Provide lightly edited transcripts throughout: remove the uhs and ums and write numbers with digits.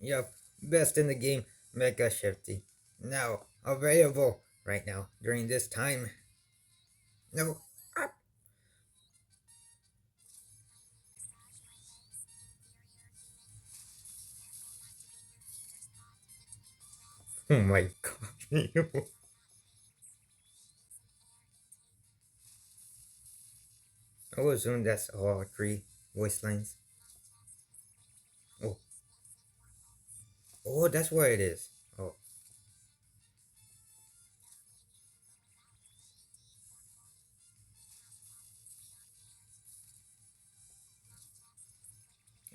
Yup, best in the game, MECHA SHIFTY. Now, available right now during this time. No. Ah. Oh my god. I would assume that's all three voice lines. Oh, oh, that's what it is. Oh,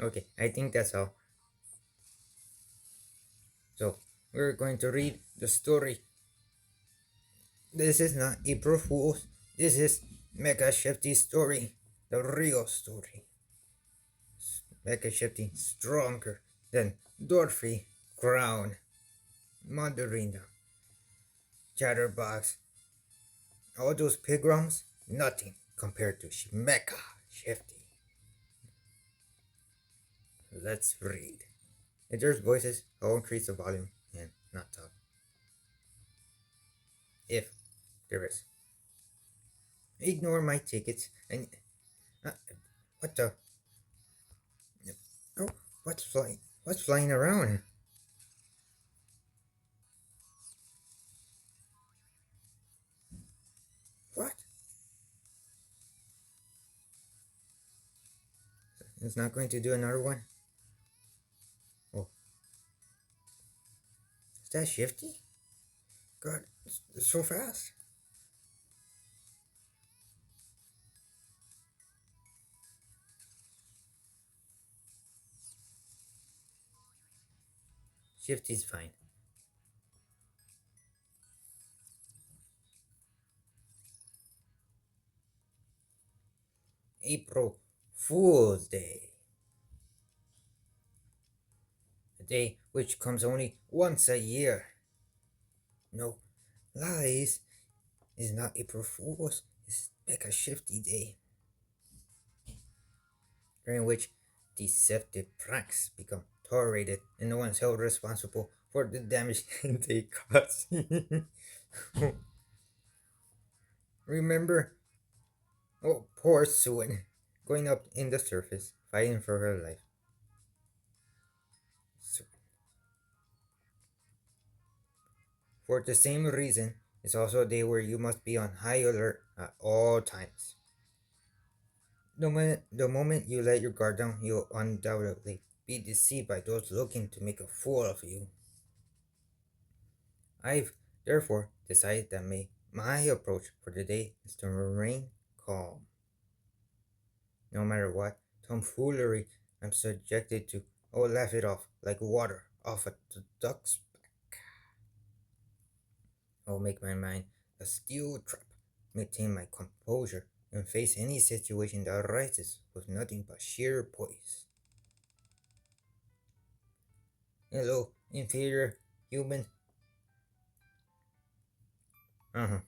okay. I think that's all. So we're going to read the story. This is not April Fool's. This is Mecha Shifty story, the real story. Mecha Shifty stronger than Dorothy Crown, Mandarina, Chatterbox. All those pilgrims, nothing compared to Mecha Shifty. Let's read. If there's voices, I'll increase the volume and not talk. If there is. Ignore my tickets and. Uh, what the? Oh, what's flying? What's flying around? What? It's not going to do another one? Oh, is that Shifty? God, it's so fast. Shifty's fine. April Fool's Day. A day which comes only once a year. No, lies is not April Fool's. It's like a Shifty Day, during which deceptive pranks become tolerated and no one's held responsible for the damage they cause. Remember, oh, poor Suan, going up in the surface, fighting for her life. So, for the same reason, it's also a day where you must be on high alert at all times. The moment you let your guard down, you'll undoubtedly be deceived by those looking to make a fool of you. I've therefore decided that my approach for the day is to remain calm. No matter what tomfoolery I'm subjected to, I will laugh it off like water off a duck's back. I will make my mind a steel trap, maintain my composure, and face any situation that arises with nothing but sheer poise. Hello, inferior human. Uh huh.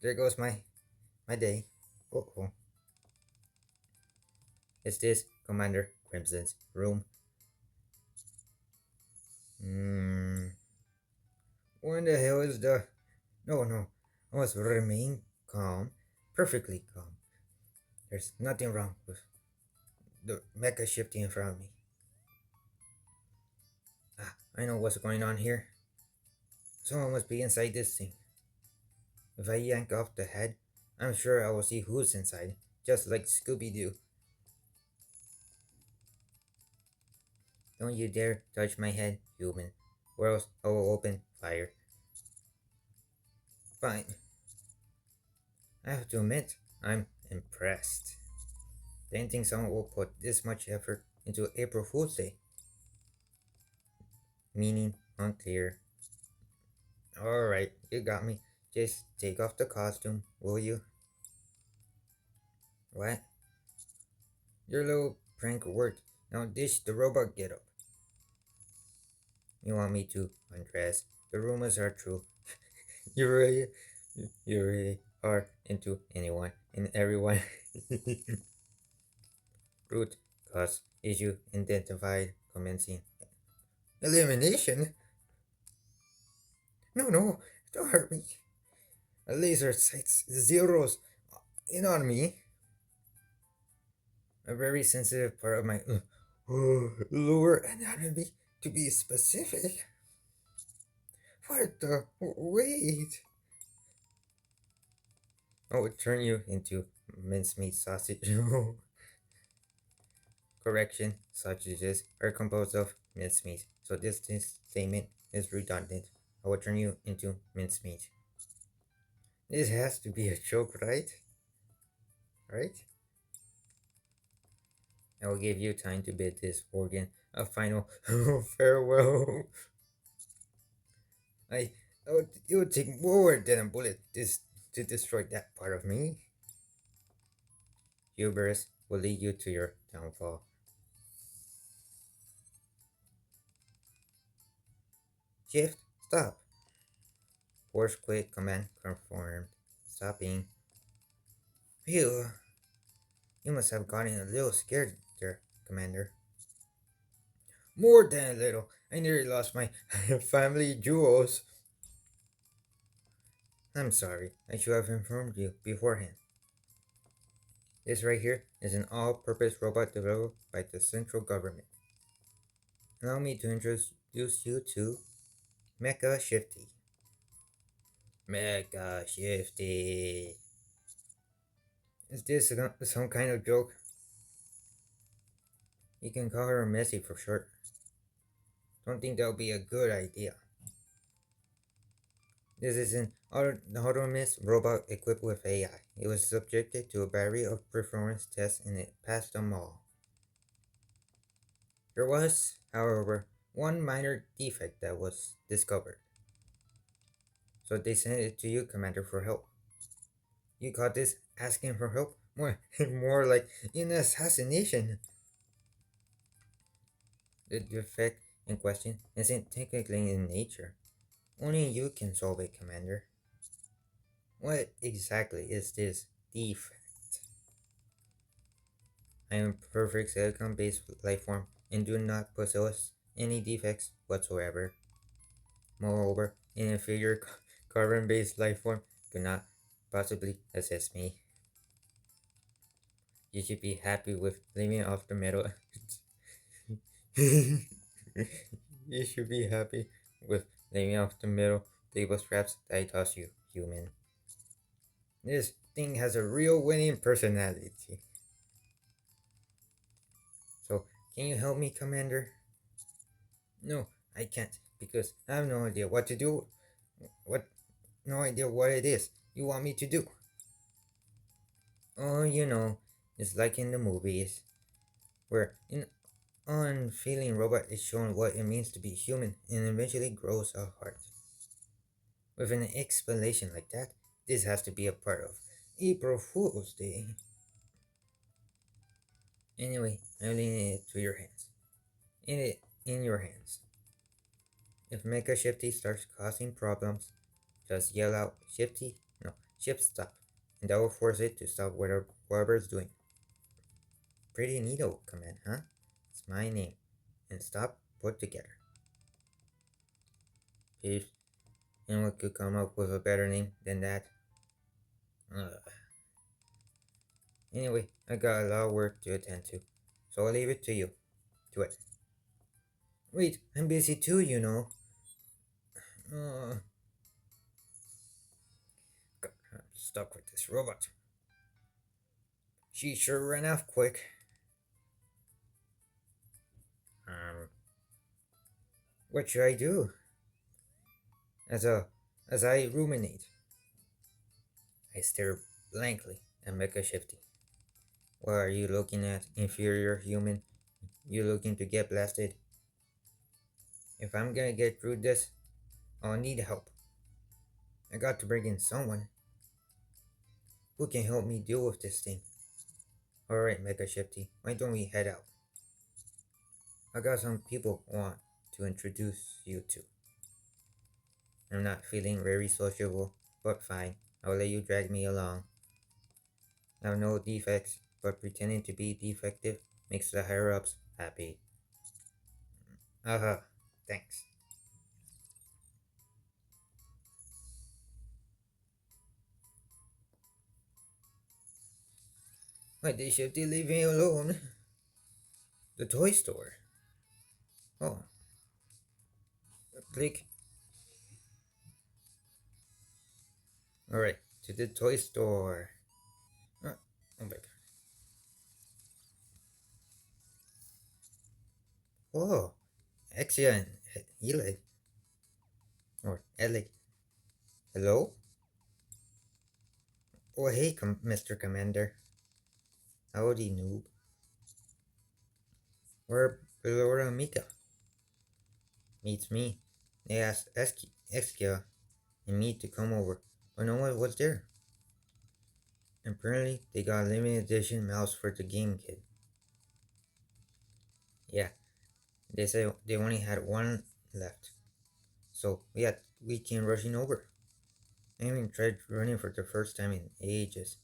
There goes my day. Oh. Is this Commander Crimson's room? Hmm. What the hell is the. No, no. I must remain calm. Perfectly calm. There's nothing wrong with the mecha shifting in front of me. Ah, I know what's going on here. Someone must be inside this thing. If I yank off the head, I'm sure I will see who's inside, just like Scooby Doo. Don't you dare touch my head, human, or else I will open fire. Fine. I have to admit, I'm impressed. Didn't think someone will put this much effort into April Fool's Day. Meaning unclear. Alright, you got me. Just take off the costume, will you? What? Your little prank worked. Now dish the robot get up. You want me to undress? The rumors are true. You really, you really are into anyone and everyone. Rude. Cause issue identified commencing. Elimination? No, no, don't hurt me. A laser sights zeros in on me. A very sensitive part of my lower anatomy, to be specific. What the? Wait. I would turn you into mincemeat sausage. Correction, sausages are composed of mincemeat, so this statement is redundant. I will turn you into mincemeat. This has to be a joke, right? Right? I will give you time to bid this organ a final farewell. I, it would take more than a bullet to destroy that part of me. Hubris will lead you to your downfall. Shift, stop. Force quit command confirmed. Stopping. Phew. You must have gotten a little scared there, Commander. More than a little. I nearly lost my family jewels. I'm sorry. I should have informed you beforehand. This right here is an all-purpose robot developed by the central government. Allow me to introduce you to MECHA Shifty. MECHA Shifty. Is this some kind of joke? You can call her Messy for short. Don't think that'll be a good idea. This is an autonomous robot equipped with AI. It was subjected to a battery of performance tests and it passed them all. There was, however, one minor defect that was discovered. So they sent it to you, Commander, for help. You caught this asking for help? More like an assassination. The defect in question isn't technically in nature. Only you can solve it, Commander. What exactly is this defect? I am a perfect silicon-based life form and do not possess any defects whatsoever. Moreover, an inferior carbon-based life form could not possibly assist me. You should be happy with living off the metal. You should be happy with living off the metal table scraps that I toss you, human. This thing has a real winning personality. So, can you help me, Commander? No, I can't, because I have no idea what to do. No idea what it is you want me to do. Oh, it's like in the movies, where an unfeeling robot is shown what it means to be human and eventually grows a heart. With an explanation like that, this has to be a part of April Fool's Day. Anyway, I'm leaving it to your hands. In your hands. If MECHA Shifty starts causing problems, just yell out Shifty, no, shift stop, and that will force it to stop whatever it's doing. Pretty neato command, huh? It's my name. And stop, put together. If anyone could come up with a better name than that. Ugh. Anyway, I got a lot of work to attend to, so I'll leave it to you. Do it. Wait, I'm busy too, I'm stuck with this robot. She sure ran off quick. What should I do? As I ruminate, I stare blankly at MECHA Shifty. What are you looking at, inferior human? You looking to get blasted? If I'm gonna get through this, I'll need help. I got to bring in someone who can help me deal with this thing. Alright, MECHA Shifty, why don't we head out? I got some people I want to introduce you to. I'm not feeling very sociable, but fine. I'll let you drag me along. I have no defects, but pretending to be defective makes the higher ups happy. Uh-huh. Thanks. Why did Shifty leave me alone? The toy store. Oh, click. Alright, to the toy store. Oh, oh my god. Whoa, Exia and Eli. Or Ellie. Hello? Oh, hey, Mr. Commander. Howdy, noob. Where Bellora Mika meets me. They asked Exia and me to come over, but no one was there. Apparently, they got a limited edition mouse for the game kit. Yeah, they said they only had one left. So we came rushing over. I even tried running for the first time in ages.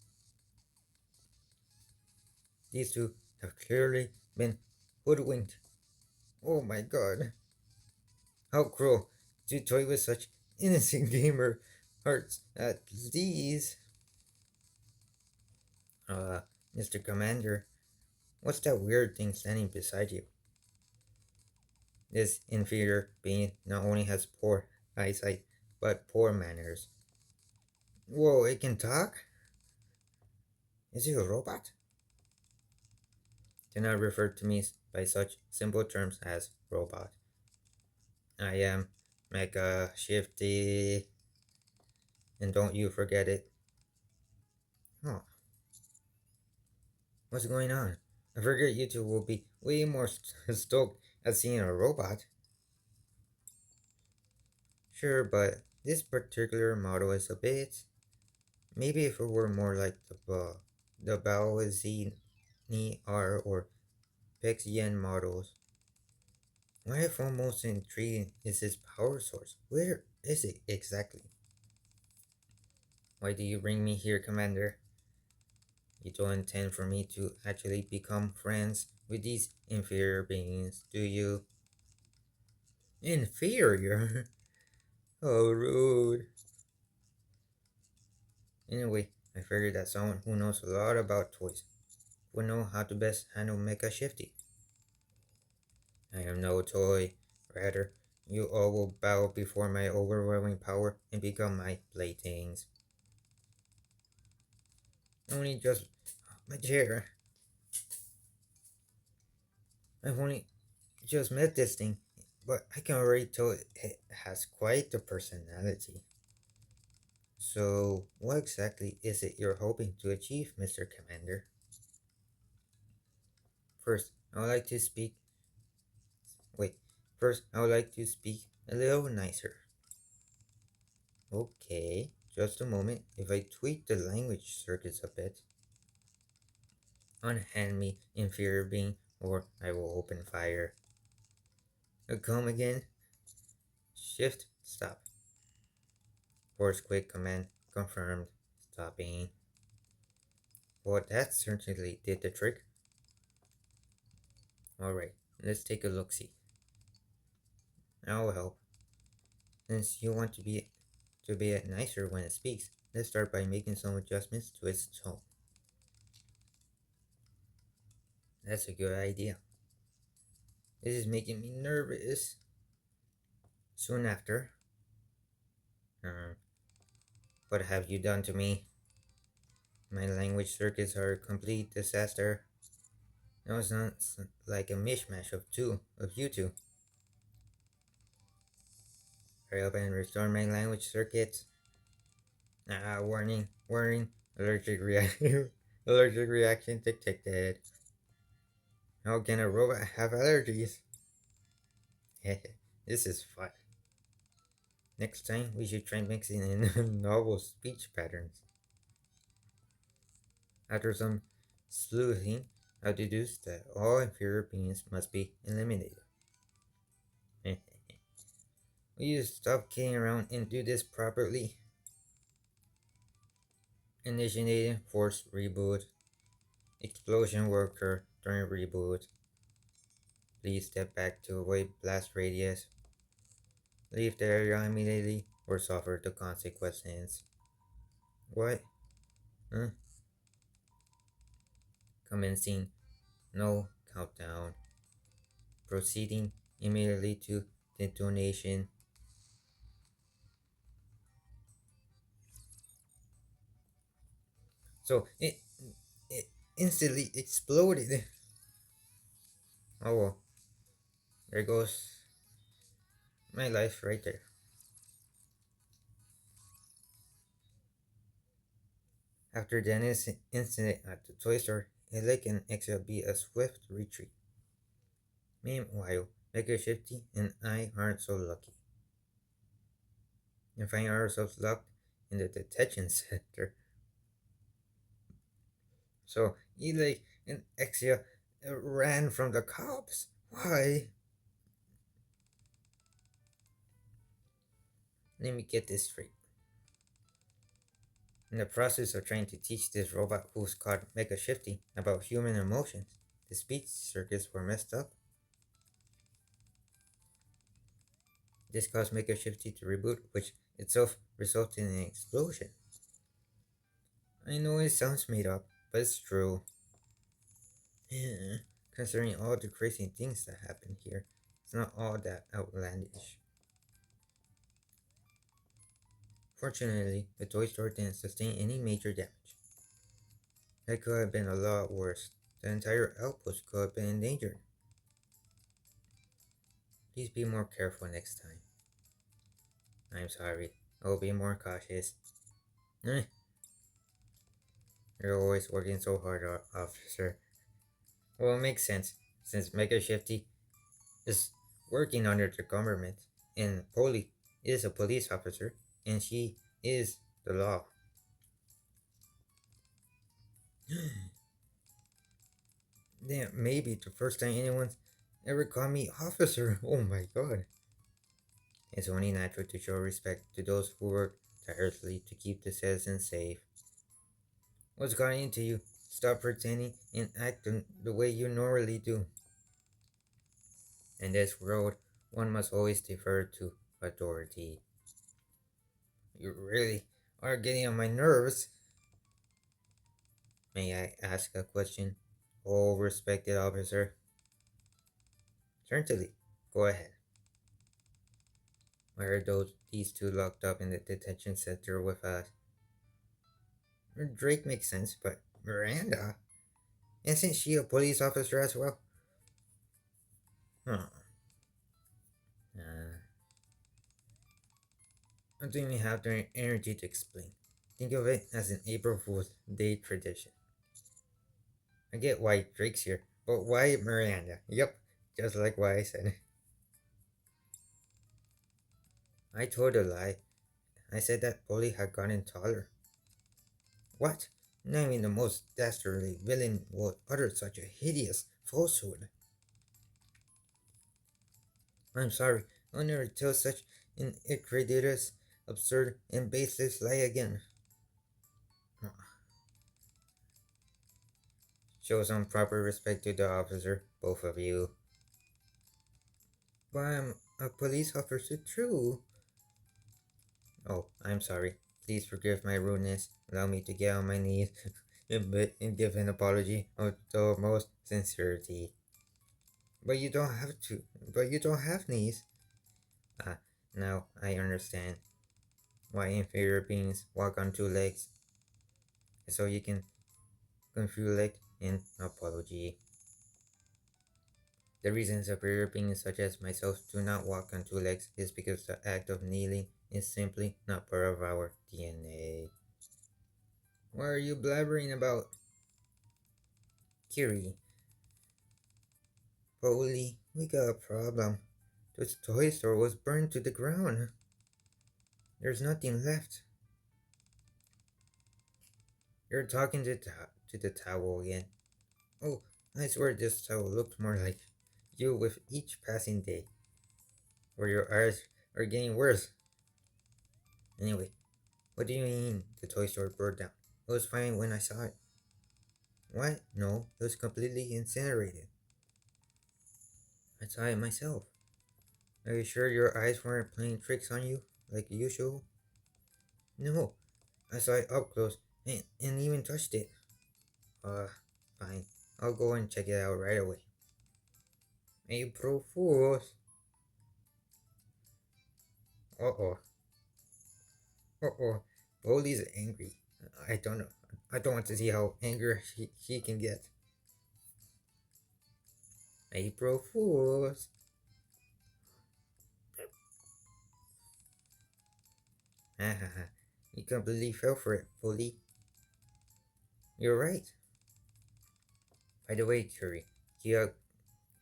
These two have clearly been hoodwinked. Oh my god. How cruel to toy with such innocent gamer hearts at these. Uh, Mr. Commander, what's that weird thing standing beside you? This inferior being not only has poor eyesight, but poor manners. Whoa, it can talk? Is it a robot? Do not refer to me by such simple terms as robot. I am MECHA Shifty, and don't you forget it. Oh, what's going on? I figured you two will be way more stoked at seeing a robot. Sure, but this particular model is a bit. Maybe if it were more like the Baozi Ni R or Pexian models. What I find most intriguing is his power source. Where is it exactly? Why do you bring me here, Commander? You don't intend for me to actually become friends with these inferior beings, do you? Inferior? Oh, rude. Anyway, I figured that someone who knows a lot about toys would know how to best handle Mecha Shifty. I am no toy. Rather, you all will bow before my overwhelming power and become my playthings. Only just my chair. I've only just met this thing, but I can already tell it has quite the personality. So, what exactly is it you're hoping to achieve, Mr. Commander? First, I would like to speak. Wait, first, I would like to speak a little nicer. Okay, just a moment. If I tweak the language circuits a bit, unhand me, inferior being, or I will open fire. Come again? Shift, stop. Force quick command, confirmed, stopping. Well, that certainly did the trick. Alright, let's take a look-see. I'll help. Since you want to be nicer when it speaks, let's start by making some adjustments to its tone. That's a good idea. This is making me nervous. Soon after, uh, what have you done to me? My language circuits are a complete disaster. Now it sounds like a mishmash of you two. Hurry up and restore my language circuits. Ah, warning, warning, allergic reaction, allergic reaction detected. How can a robot have allergies? This is fun. Next time, we should try mixing in novel speech patterns. After some sleuthing, I deduced that all inferior beings must be eliminated. Will you stop kidding around and do this properly? Initiating force reboot. Explosion will occur during reboot. Please step back to avoid blast radius. Leave the area immediately or suffer the consequences. What? Huh? Commencing. No countdown. Proceeding immediately to detonation. So it instantly exploded. Oh well, there goes my life right there. After the incident at the toy store, Elec and Exia beat a swift retreat. Meanwhile, Mega Shifty and I aren't so lucky and find ourselves locked in the detention center. So Elec and Exia ran from the cops. Why? Let me get this straight. In the process of trying to teach this robot who's called Mega Shifty about human emotions, the speech circuits were messed up. This caused Mega Shifty to reboot, which itself resulted in an explosion. I know it sounds made up, but it's true. Yeah, considering all the crazy things that happened here, it's not all that outlandish. Fortunately, the toy store didn't sustain any major damage. That could have been a lot worse. The entire outpost could have been endangered. Please be more careful next time. I'm sorry. I'll be more cautious. Eh, you're always working so hard, officer. Well, it makes sense, since Mega Shifty is working under the government, and Polly is a police officer, and she is the law. Then maybe the first time anyone's ever called me officer. Oh my god. It's only natural to show respect to those who work tirelessly to keep the citizens safe. What's got into you? Stop pretending and act the way you normally do. In this world, one must always defer to authority. You really are getting on my nerves. May I ask a question? Oh, respected officer. Certainly. Go ahead. Why are these two locked up in the detention center with us? Drake makes sense, but Miranda? Isn't she a police officer as well? Huh. Uh, I don't even have the energy to explain. Think of it as an April Fool's Day tradition. I get why Drake's here, but why Miranda? Yep, just like what I said. I told a lie. I said that Polly had gotten taller. What? Not even the most dastardly villain would utter such a hideous falsehood. I'm sorry, I'll never tell such an incredulous, absurd, and baseless lie again. Show some proper respect to the officer, both of you. But I'm a police officer too. Oh, I'm sorry. Please forgive my rudeness. Allow me to get on my knees and give an apology of the most sincerity. But you don't have to. But you don't have knees. Ah, now I understand why inferior beings walk on two legs. So you can conflict in apology. The reason superior beings such as myself do not walk on two legs is because the act of kneeling is simply not part of our DNA. What are you blabbering about? Kiri, Polly, we got a problem. This toy store was burned to the ground. There's nothing left. You're talking to the towel again. Oh, I swear this towel looked more like you with each passing day. Or your eyes are getting worse. Anyway, what do you mean the toy store burned down? It was fine when I saw it. What? No, it was completely incinerated. I saw it myself. Are you sure your eyes weren't playing tricks on you, like usual? No, I saw it up close and even touched it. Uh, fine. I'll go and check it out right away. April Fools. Uh-oh. Uh-oh. Bully's angry. I don't know. I don't want to see how angry he can get. April Fools. Hahaha. You completely fell for it, Bully. You're right. By the way, Curry, can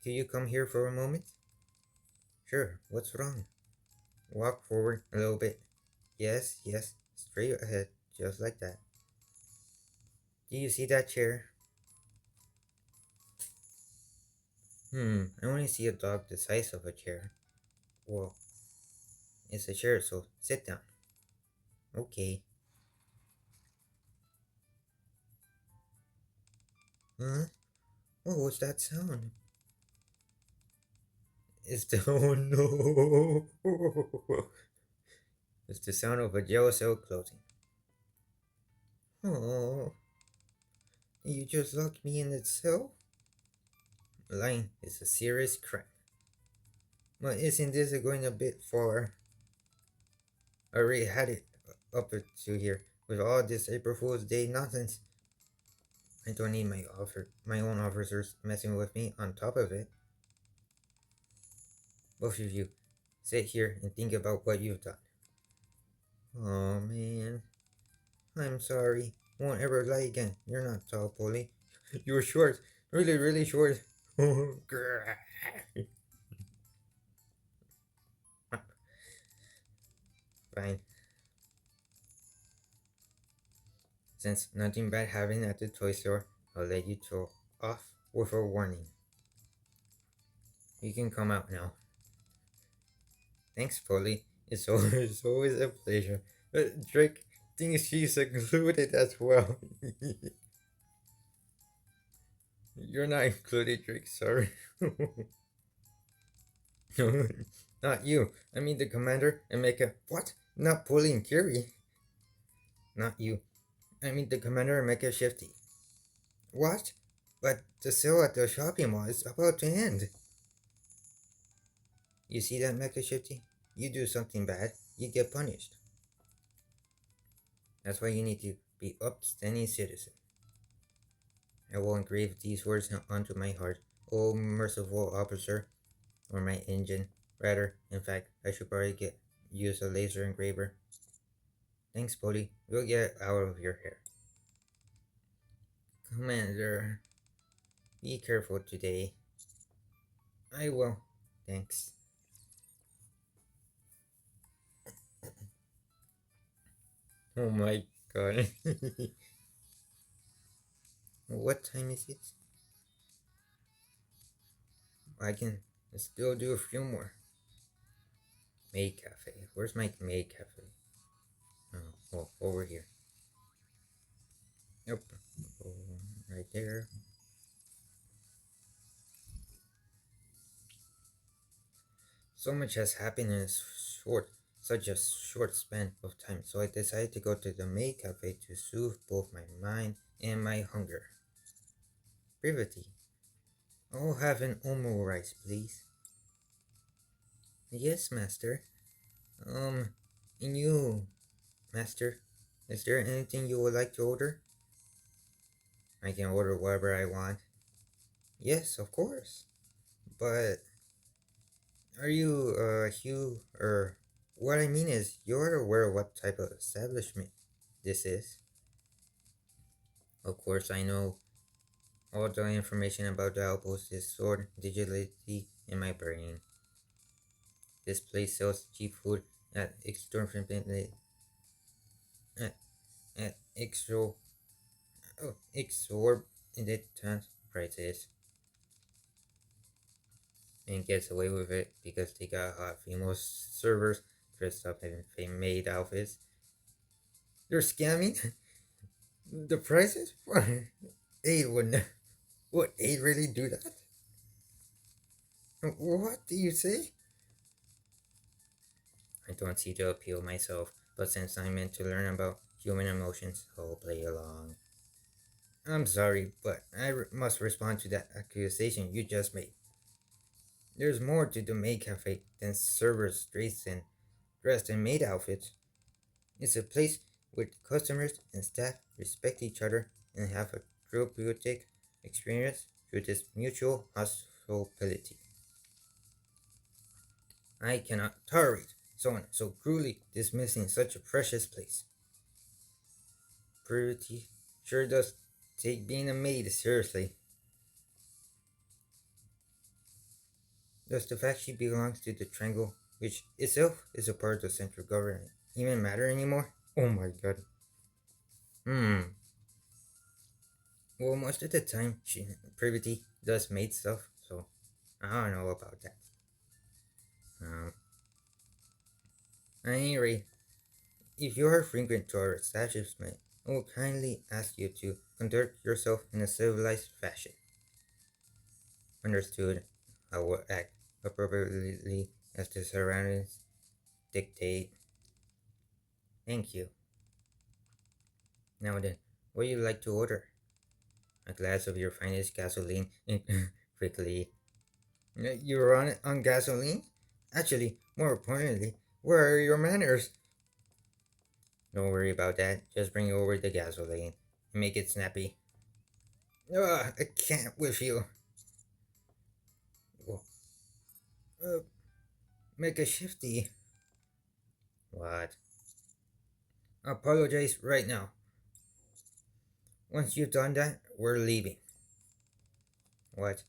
you come here for a moment? Sure, what's wrong? Walk forward a little bit. Yes, yes, straight ahead, just like that. Do you see that chair? I only see a dog the size of a chair. Well, it's a chair, so sit down. Okay. Huh? What was that sound? It's the oh no! It's the sound of a jail cell closing. Oh, you just locked me in the cell? Lying is a serious crime. But isn't this going a bit far? I already had it up to here with all this April Fool's Day nonsense. I don't need my own officers messing with me on top of it. Both of you, sit here and think about what you've done. Oh man, I'm sorry. Won't ever lie again. You're not tall, Polly. You're short, really, really short. Fine. Since nothing bad happened at the toy store, I'll let you two off with a warning. You can come out now. Thanks, Polly. It's always a pleasure. Drake thinks she's included as well. You're not included, Drake, sorry. Not you. I mean the commander and MECHA. What? Not Polly and Curie. Not you. I mean the commander and MECHA Shifty. What? But the sale at the shopping mall is about to end. You see that, MECHA Shifty? You do something bad, you get punished. That's why you need to be upstanding citizen. I will engrave these words onto my heart. Oh, merciful officer, or my engine. Rather, in fact, I should probably use a laser engraver. Thanks, Polly. We'll get out of your hair. Commander, be careful today. I will. Thanks. Oh my god. What time is it? I can still do a few more. May Cafe. Where's my May Cafe? Oh, over here. Yep. Oh, right there. So much has happened in such a short span of time, so I decided to go to the May Cafe to soothe both my mind and my hunger. Privity. I'll have an omu rice, please. Yes, master. And you, master, is there anything you would like to order? I can order whatever I want. Yes, of course. But are you, Hugh, or what I mean is, you're aware of what type of establishment this is? Of course, I know all the information about the outpost is stored digitally in my brain. This place sells cheap food at exorbitant at, at exorbitant prices and gets away with it because they got hot female servers dressed up in fan-made outfits. They're scamming the prices? Aid wouldn't. Would Aid really do that? What do you say? I don't see the appeal myself, but since I'm meant to learn about human emotions, I'll play along. I'm sorry, but must respond to that accusation you just made. There's more to the maid cafe than servers dressed in maid outfits. It's a place where customers and staff respect each other and have a therapeutic experience through this mutual hospitality. I cannot tolerate someone so cruelly dismissing such a precious place. Pretty sure does take being a maid seriously. Does the fact she belongs to the Triangle, which itself is a part of central government, even matter anymore? Oh my god. Hmm. Well, most of the time, Privity does maid stuff, so I don't know about that. Um, at any rate, if you are frequent to our establishment, I will kindly ask you to conduct yourself in a civilized fashion. Understood? I will act appropriately as the surroundings dictate. Thank you. Now then, what do you like to order? A glass of your finest gasoline. Quickly. You're on gasoline? Actually, more importantly, where are your manners? Don't worry about that. Just bring over the gasoline. Make it snappy. Ugh, I can't with you. Well, Uh, make a shifty. What? Apologize right now. Once you've done that, we're leaving. What?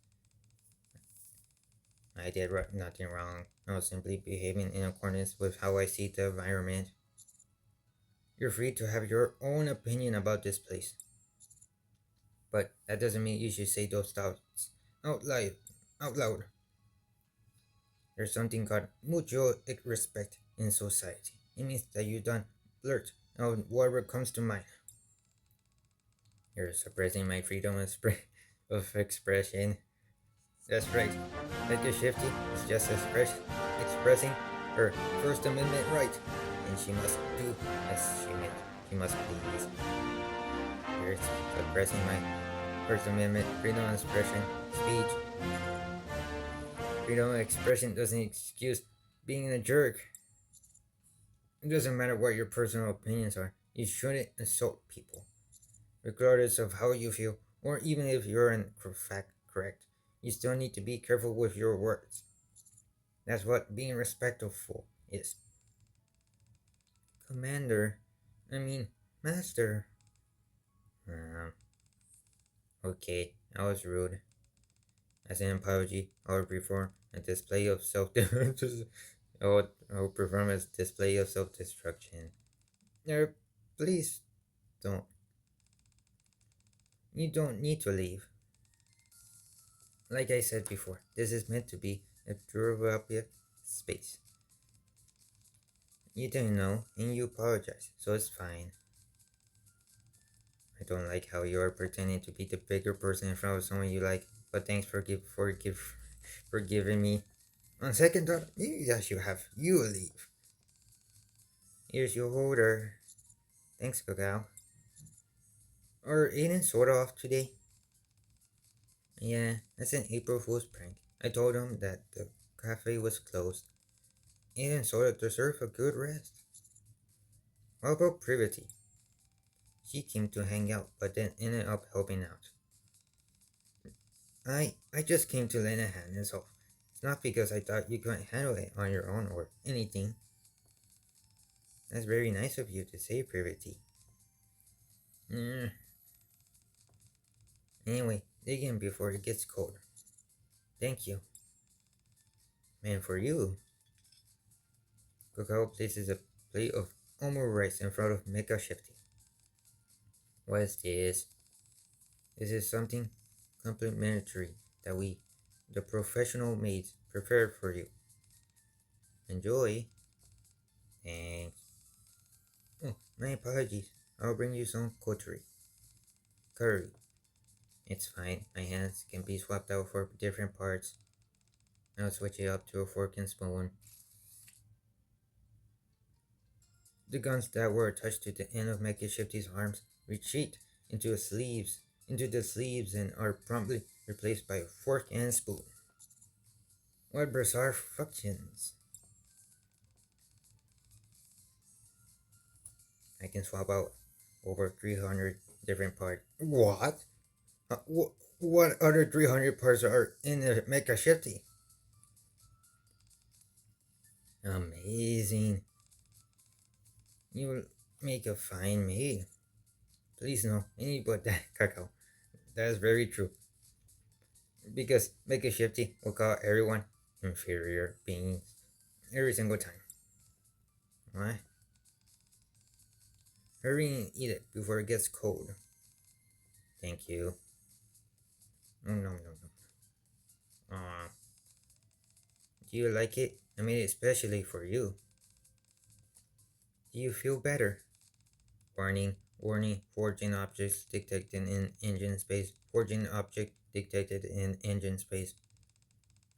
I did nothing wrong. I was simply behaving in accordance with how I see the environment. You're free to have your own opinion about this place. But that doesn't mean you should say those thoughts out loud. Out loud. There's something called mutual respect in society. It means that you don't blurt out whatever comes to mind. You're suppressing my freedom of expression. That's right. NIKKE Shifty is just expressing her First Amendment right, and she must do as she must please. You're suppressing my First Amendment freedom of expression, speech. Freedom of expression doesn't excuse being a jerk. It doesn't matter what your personal opinions are. You shouldn't insult people, regardless of how you feel, or even if you're in fact correct. You still need to be careful with your words. That's what being respectful is. Commander, I mean, Master. Um, okay, I was rude. As an apology, I would perform a display of self. I would perform a display of self-destruction. Please don't. You don't need to leave. Like I said before, this is meant to be a therapeutic space. You didn't know, and you apologize, so it's fine. I don't like how you are pretending to be the bigger person in front of someone you like, but thanks for giving me. On second thought, yes, you have. You leave. Here's your order. Thanks, Cacao. Are Aiden sort of off today? Yeah, that's an April Fool's prank. I told him that the cafe was closed. Aiden sort of deserved a good rest. What about Privity? She came to hang out, but then ended up helping out. I just came to lend a hand, that's all. It's not because I thought you couldn't handle it on your own or anything. That's very nice of you to say, Privity. Mm. Anyway, dig in before it gets cold. Thank you. And for you, Cacao places a plate of omu rice in front of MECHA Shifty. What is this? This is something complimentary that we, the professional maids, prepared for you. Enjoy. Thanks. Oh, my apologies. I'll bring you some curry. It's fine. My hands can be swapped out for different parts. I'll switch it up to a fork and spoon. The guns that were attached to the end of MECHA Shifty's arms retreat into the sleeves and are promptly replaced by a fork and spoon. What bizarre functions! I can swap out over 300 different parts. What? What other 300 parts are in the MECHA Shifty? Amazing. You'll make a fine maid. Please no, any but that cacao. That is very true. Because make a shifty will call everyone inferior beings every single time. Why? Hurry and eat it before it gets cold. Thank you. No, no, no, no. Aw. Do you like it? I made it especially for you. Do you feel better? Warning, warning, forging objects detected in engine space. Forging object detected in engine space.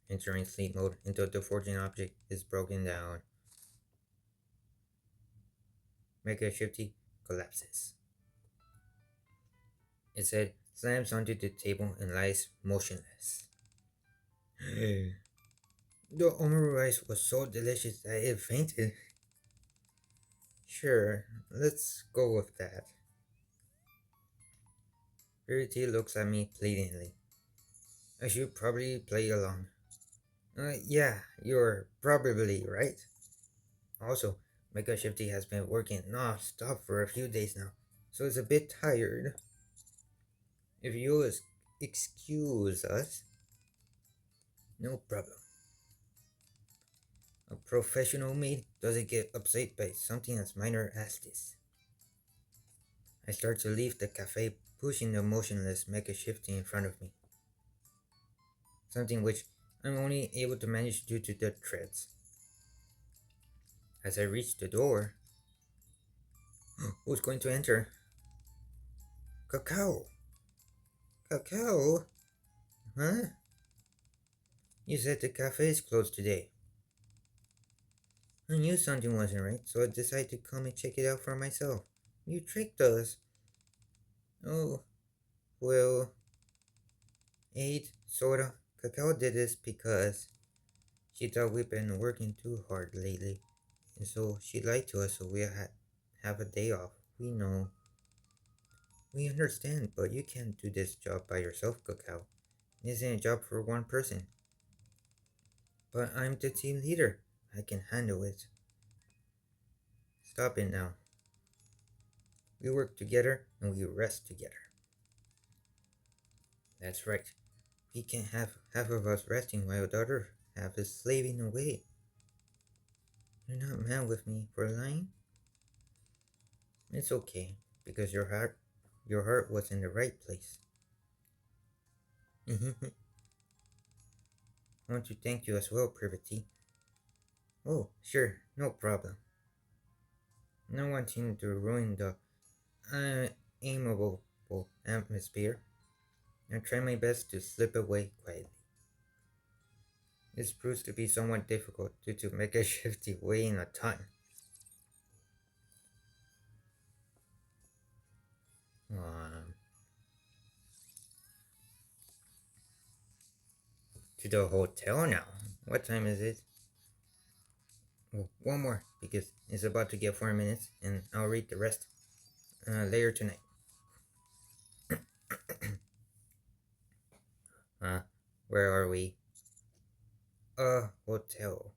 Entering sleep mode until the forging object is broken down. MECHA Shifty collapses. Its head slams onto the table and lies motionless. The omurice was so delicious that it fainted. Sure, let's go with that. Verity looks at me pleadingly. I should probably play along. Yeah, you're probably right. Also, MECHA Shifty has been working non-stop for a few days now, so it's a bit tired. If you'll excuse us, no problem. A professional maid doesn't get upset by something as minor as this. I start to leave the cafe, pushing the motionless MECHA Shifty in front of me. Something which I'm only able to manage due to the treads. As I reach the door, who's going to enter? Cacao! Cacao? Huh? You said the cafe is closed today. I knew something wasn't right, so I decided to come and check it out for myself. You tricked us. Oh, well, eight, sorta. Cacao did this because she thought we've been working too hard lately. And so she lied to us so we had have a day off. We know. We understand, but you can't do this job by yourself, Cacao. It isn't a job for one person. But I'm the team leader. I can handle it. Stop it now. We work together and we rest together. That's right. We can't have half of us resting while the other half is slaving away. You're not mad with me for lying? It's okay, because your heart was in the right place. I want to thank you as well, Privity. Oh, sure, no problem. Not wanting to ruin the amiable atmosphere, I try my best to slip away quietly. This proves to be somewhat difficult due to MECHA Shifty weighing a ton. Um, to the hotel now. What time is it? Oh, one more, because it's about to get 4 minutes, and I'll read the rest later tonight. uh, where are we? Hotel.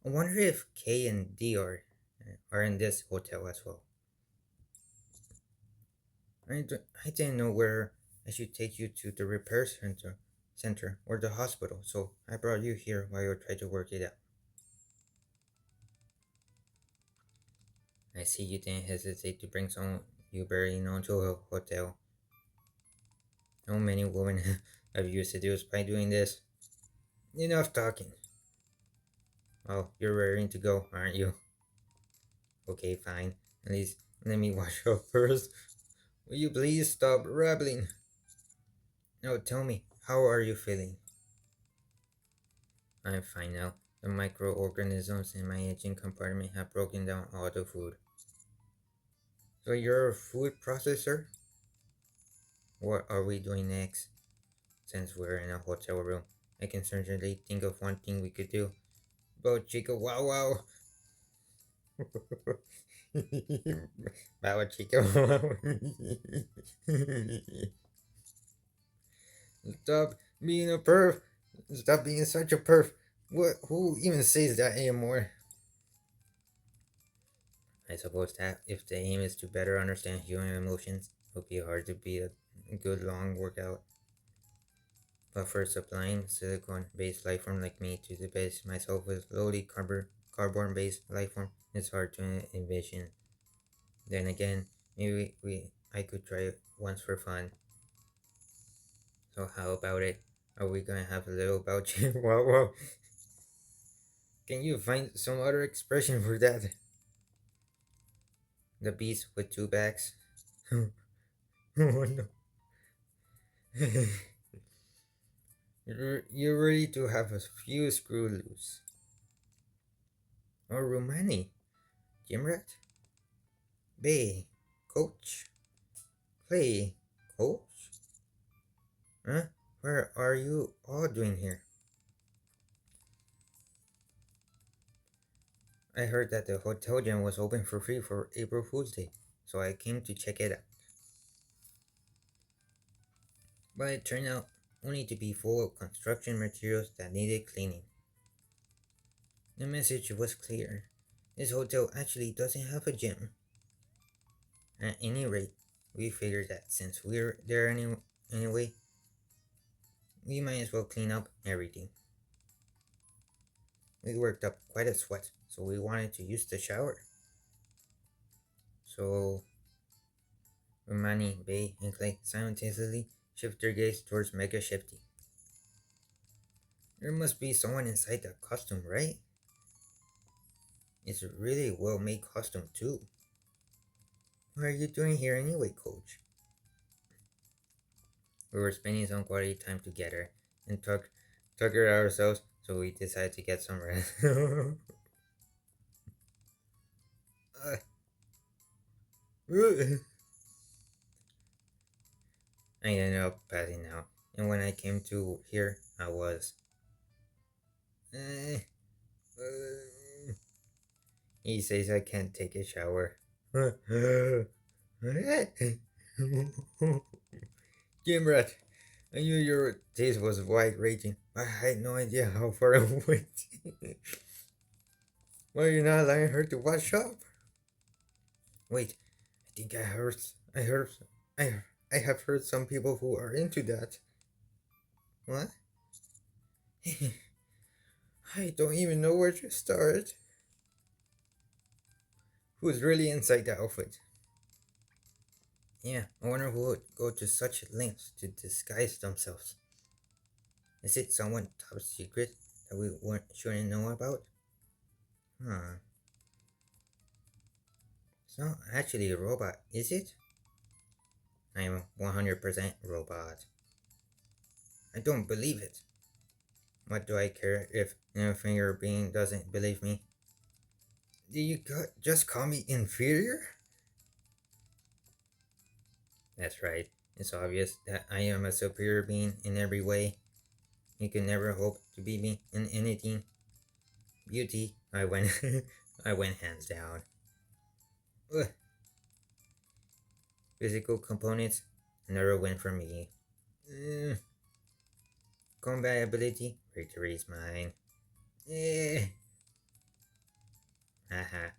I wonder if K and D are in this hotel as well. I didn't know where I should take you to the repair center or the hospital, so I brought you here while you try to work it out. I see you didn't hesitate to bring someone you barely know to a hotel. How many women have you seduced by doing this? Enough talking. Oh, you're raring to go, aren't you? Okay, fine. At least let me wash up first. Will you please stop rambling? Now tell me, how are you feeling? I'm fine now. The microorganisms in my engine compartment have broken down all the food. So you're a food processor? What are we doing next? Since we're in a hotel room, I can certainly think of one thing we could do. Bo chica wow wow. Bow chica wow. Stop being a perv. Stop being such a perv. What? Who even says that anymore? I suppose that if the aim is to better understand human emotions, it would be hard to beat a good long workout. But for supplying silicon-based life form like me to the base myself with lowly carbon-based life form, it's hard to envision. Then again, maybe I could try it once for fun. So how about it? Are we gonna have a little about you? Wow, wow. Can you find some other expression for that? The beast with two backs. Oh no. You're ready to have a few screw loose. Or Romani. Jimrat? Bay. Coach. Play. Coach? Huh? Where are you all doing here? I heard that the hotel gym was open for free for April Fool's Day, so I came to check it out. But it turned out only to be full of construction materials that needed cleaning. The message was clear. This hotel actually doesn't have a gym. At any rate, we figured that since we're there anyway, we might as well clean up everything. We worked up quite a sweat, so we wanted to use the shower. So, Romani, Bay, and Clay simultaneously shift their gaze towards MECHA SHIFTY. There must be someone inside that costume, right? It's a really well made costume, too. What are you doing here anyway, coach? We were spending some quality time together and tuckered ourselves, so we decided to get some rest. Uh, I ended up passing out, and when I came to here, I was. Eh, he says I can't take a shower. Gimrat, I knew your taste was wide ranging. I had no idea how far it went. Why are you not allowing her to wash up? Wait, I think I, I have heard some people who are into that. What? I don't even know where to start. Who's really inside the outfit? Yeah, I wonder who would go to such lengths to disguise themselves. Is it someone top secret that we shouldn't know about? Huh. It's not actually a robot, is it? I am 100% robot. I don't believe it. What do I care if inferior being doesn't believe me? Did you just call me inferior? That's right. It's obvious that I am a superior being in every way. You can never hope to beat me in anything. Beauty, I went, I went hands down. Ugh. Physical components, another win for me. Mm. Combat ability, victory is mine. Eh. Haha.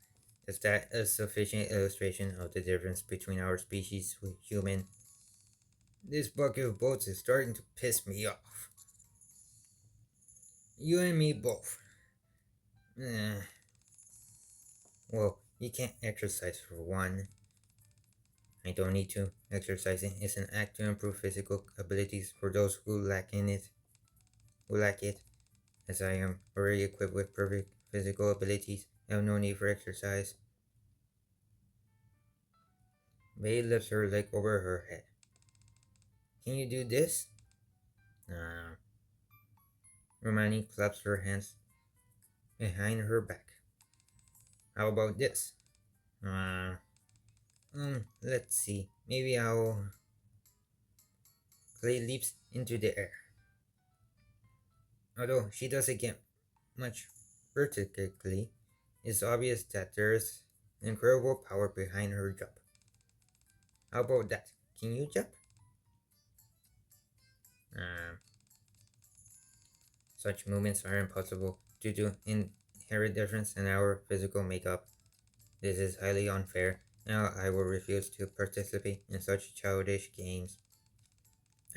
Is that a sufficient illustration of the difference between our species with human? This bucket of boats is starting to piss me off. You and me both. Eh. Well, you can't exercise for one. I don't need to. Exercising is an act to improve physical abilities for those who lack it. As I am already equipped with perfect physical abilities, I have no need for exercise. May lifts her leg over her head. Can you do this? Uh, Romani claps her hands behind her back. How about this? Uh, let's see. Maybe I'll. Clay leaps into the air. Although she doesn't get much vertically, it's obvious that there's incredible power behind her jump. How about that? Can you jump? Uh, Such movements are impossible due to inherent difference in our physical makeup. This is highly unfair, and I will refuse to participate in such childish games.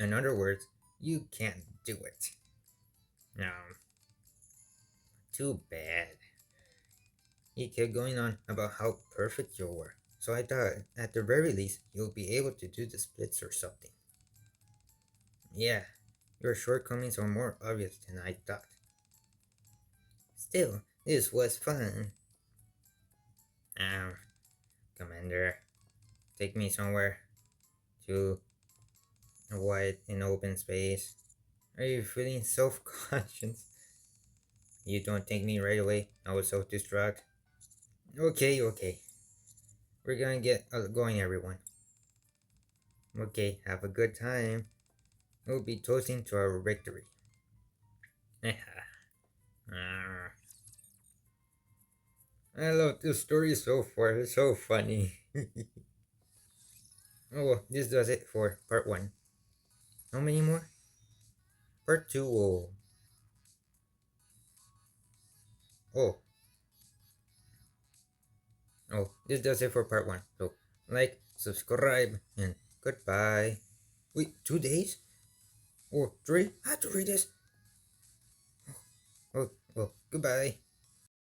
In other words, you can't do it. No, too bad. He kept going on about how perfect you were, so I thought at the very least you'll be able to do the splits or something. Yeah, your shortcomings are more obvious than I thought. Still, this was fun. Um, Commander, take me somewhere to a wide and open space. Are you feeling self-conscious? You don't take me right away. I was so distracted. Okay, okay. We're gonna get going, everyone. Okay, have a good time. We'll be toasting to our victory. I love this story so far. It's so funny. Oh, well, this does it for part one. How many more? Part two. Oh, oh, this does it for part one. So, like, subscribe, and goodbye. Wait, 2 days? Or three? I have to read this. Oh, oh, goodbye.